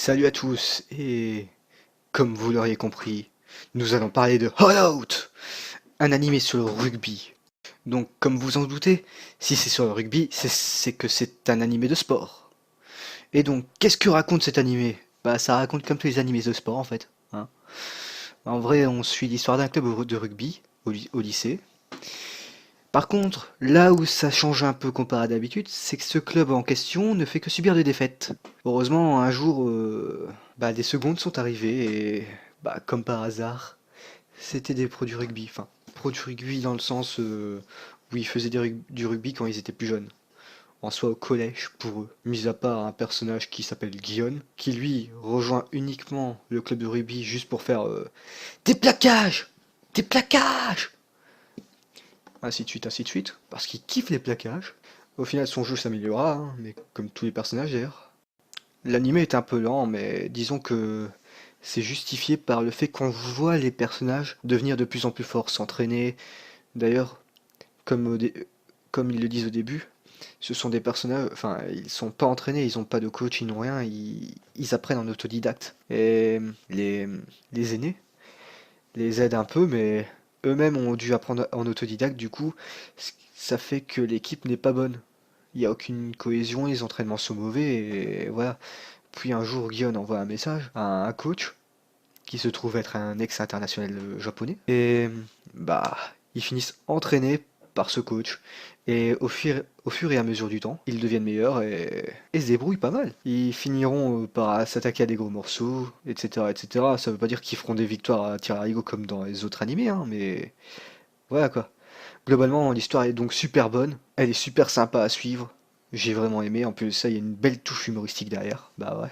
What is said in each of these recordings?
Salut à tous, et comme vous l'auriez compris, nous allons parler de All Out, un animé sur le rugby. Donc, comme vous en doutez, si c'est sur le rugby, c'est que c'est un animé de sport. Et donc, qu'est-ce que raconte cet animé? Bah, ça raconte comme tous les animés de sport en fait, hein. En vrai, on suit l'histoire d'un club de rugby au lycée. Par contre, là où ça change un peu comparé à d'habitude, c'est que ce club en question ne fait que subir des défaites. Heureusement, un jour, des secondes sont arrivées et, comme par hasard, c'était des pros du rugby. Enfin, pros du rugby dans le sens où ils faisaient du rugby quand ils étaient plus jeunes. En soi au collège pour eux. Mis à part un personnage qui s'appelle Guillaume, qui lui rejoint uniquement le club de rugby juste pour faire des plaquages! Des plaquages! Ainsi de suite, parce qu'il kiffe les plaquages. Au final, son jeu s'améliorera, hein, mais comme tous les personnages d'ailleurs. L'animé est un peu lent, mais disons que c'est justifié par le fait qu'on voit les personnages devenir de plus en plus forts, s'entraîner. D'ailleurs, comme ils le disent au début, ce sont des personnages, enfin, ils sont pas entraînés, ils ont pas de coach, ils n'ont rien, ils apprennent en autodidacte. Et les, les aînés les aident un peu, mais eux-mêmes ont dû apprendre en autodidacte, du coup, ça fait que l'équipe n'est pas bonne. Il n'y a aucune cohésion, les entraînements sont mauvais, et voilà. Puis un jour, Guion envoie un message à un coach qui se trouve être un ex-international japonais. Et bah, ils finissent entraînés par ce coach. Et au fur et à mesure du temps, ils deviennent meilleurs et se débrouillent pas mal. Ils finiront par s'attaquer à des gros morceaux, etc., etc. Ça veut pas dire qu'ils feront des victoires à tir à larigot comme dans les autres animés, hein, mais voilà quoi. Globalement, l'histoire est donc super bonne. Elle est super sympa à suivre. J'ai vraiment aimé. En plus de ça, il y a une belle touche humoristique derrière. Bah ouais.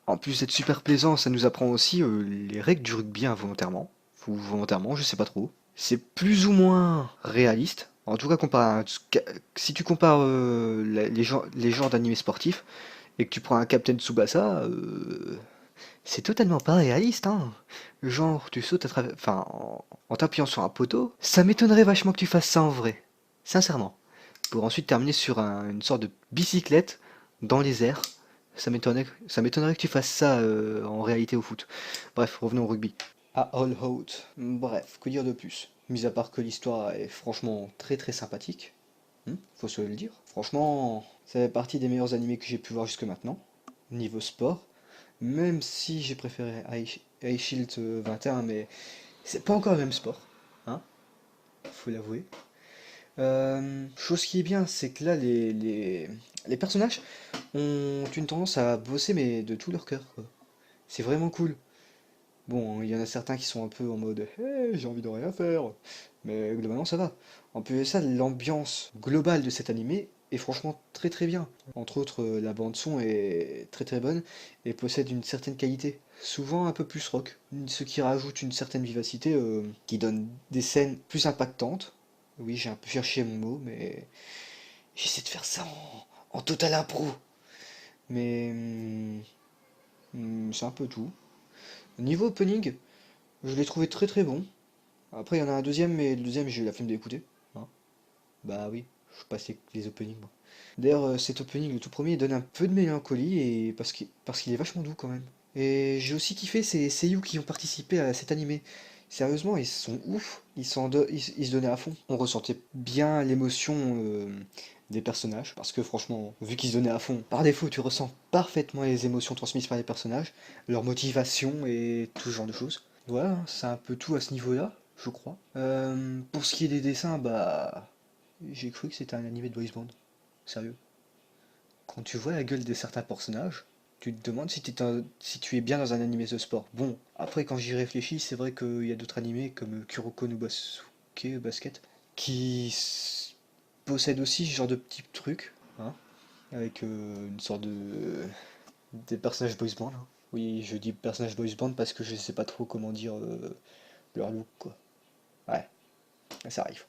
En plus d'être super plaisant, ça nous apprend aussi les règles du rugby involontairement. Ou volontairement, je sais pas trop. C'est plus ou moins réaliste. En tout cas, si tu compares les genres d'animés sportifs et que tu prends un Captain Tsubasa, c'est totalement pas réaliste, hein. Genre, tu sautes à travers, en t'appuyant sur un poteau. Ça m'étonnerait vachement que tu fasses ça en vrai. Sincèrement. Pour ensuite terminer sur une sorte de bicyclette dans les airs. Ça m'étonnerait que tu fasses ça en réalité au foot. Bref, revenons au rugby. À All Out. Bref, que dire de plus? Mis à part que l'histoire est franchement très très sympathique. Faut se le dire. Franchement, ça fait partie des meilleurs animés que j'ai pu voir jusque maintenant. Niveau sport. Même si j'ai préféré Ice Shield 21, mais c'est pas encore le même sport. Hein, faut l'avouer. Chose qui est bien, c'est que là, les personnages ont une tendance à bosser, mais de tout leur cœur, quoi. C'est vraiment cool. Bon, il y en a certains qui sont un peu en mode hey, j'ai envie de rien faire. Mais globalement, ça va. En plus de ça, l'ambiance globale de cet animé est franchement très très bien. Entre autres, la bande-son est très très bonne et possède une certaine qualité. Souvent un peu plus rock. Ce qui rajoute une certaine vivacité qui donne des scènes plus impactantes. Oui, j'ai un peu cherché mon mot, mais j'essaie de faire ça en total impro. Mais c'est un peu tout. Niveau opening, je l'ai trouvé très très bon. Après, il y en a un deuxième, mais le deuxième, j'ai eu la flemme d'écouter. Hein. Bah oui, je passe les openings, moi. D'ailleurs, cet opening, le tout premier, il donne un peu de mélancolie, et parce qu'il est vachement doux quand même. Et j'ai aussi kiffé ces seiyuu qui ont participé à cet animé. Sérieusement, ils sont ouf, ils se donnaient à fond. On ressentait bien l'émotion des personnages, parce que franchement, vu qu'ils se donnaient à fond, par défaut, tu ressens parfaitement les émotions transmises par les personnages, leur motivation et tout ce genre de choses. Voilà, c'est un peu tout à ce niveau-là, je crois. Pour ce qui est des dessins, bah, j'ai cru que c'était un animé de boys band. Sérieux. Quand tu vois la gueule de certains personnages, tu te demandes si tu es bien dans un animé de sport. Bon, après quand j'y réfléchis, c'est vrai qu'il y a d'autres animés comme Kuroko no Basuke Basket possèdent aussi ce genre de petits trucs, hein, avec une sorte de des personnages boys band, hein. Oui, je dis personnages boys band parce que je sais pas trop comment dire leur look quoi. Ouais, ça arrive.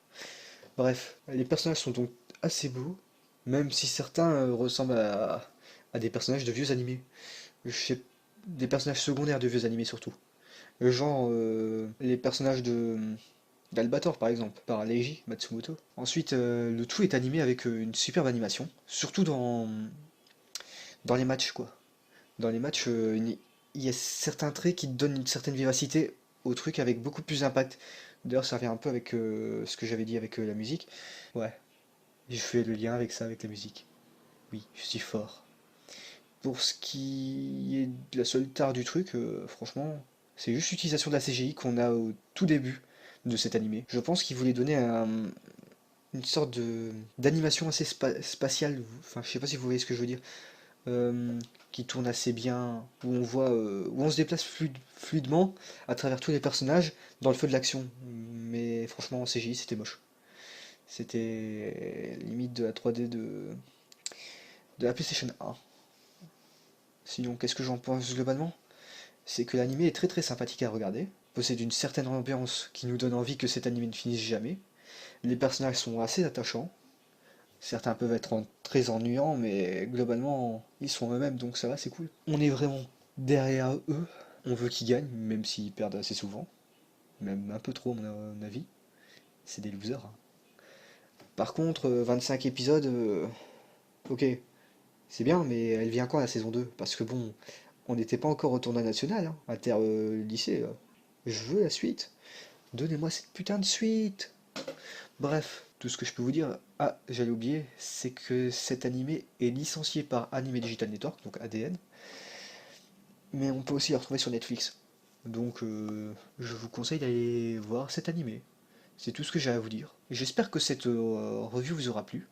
Bref, les personnages sont donc assez beaux, même si certains ressemblent à des personnages de vieux animés. Je sais, des personnages secondaires de vieux animés surtout. Genre les personnages de d'Albator par exemple, par Leiji Matsumoto. Ensuite, le tout est animé avec une superbe animation, surtout dans les matchs quoi. Dans les matchs, il y a certains traits qui donnent une certaine vivacité au truc avec beaucoup plus d'impact. D'ailleurs, ça revient un peu avec ce que j'avais dit avec la musique. Ouais, je fais le lien avec ça, avec la musique. Oui, je suis fort. Pour ce qui est de la seule tare du truc, franchement, c'est juste l'utilisation de la CGI qu'on a au tout début de cet animé. Je pense qu'il voulait donner une sorte de d'animation assez spatiale, enfin je sais pas si vous voyez ce que je veux dire, euh, qui tourne assez bien, où on voit, où on se déplace fluidement à travers tous les personnages dans le feu de l'action. Mais franchement en CGI c'était moche. C'était limite de la 3D de la PlayStation 1. Sinon, qu'est-ce que j'en pense globalement? C'est que l'anime est très très sympathique à regarder, possède une certaine ambiance qui nous donne envie que cet anime ne finisse jamais. Les personnages sont assez attachants, certains peuvent être très ennuyants, mais globalement ils sont eux-mêmes donc ça va, c'est cool. On est vraiment derrière eux, on veut qu'ils gagnent, même s'ils perdent assez souvent, même un peu trop à mon avis, c'est des losers, hein. Par contre, 25 épisodes, ok, c'est bien, mais elle vient quand la saison 2? Parce que bon, on n'était pas encore au tournoi national, hein, inter lycée. Je veux la suite. Donnez-moi cette putain de suite. Bref, tout ce que je peux vous dire, ah, j'allais oublier, c'est que cet animé est licencié par Anime Digital Network, donc ADN, mais on peut aussi le retrouver sur Netflix. Donc je vous conseille d'aller voir cet animé. C'est tout ce que j'ai à vous dire. J'espère que cette review vous aura plu.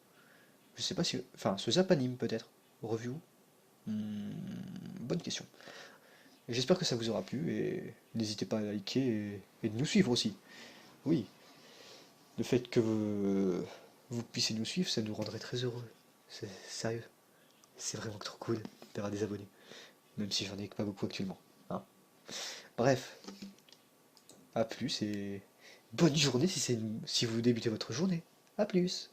Je sais pas si... Enfin, ce zap anime peut-être. Review. Hmm, bonne question. J'espère que ça vous aura plu et n'hésitez pas à liker et de nous suivre aussi. Oui, le fait que vous puissiez nous suivre, ça nous rendrait très heureux. C'est sérieux. C'est vraiment trop cool d'avoir des abonnés. Même si j'en ai pas beaucoup actuellement, hein. Bref, à plus et bonne journée si vous débutez votre journée. À plus.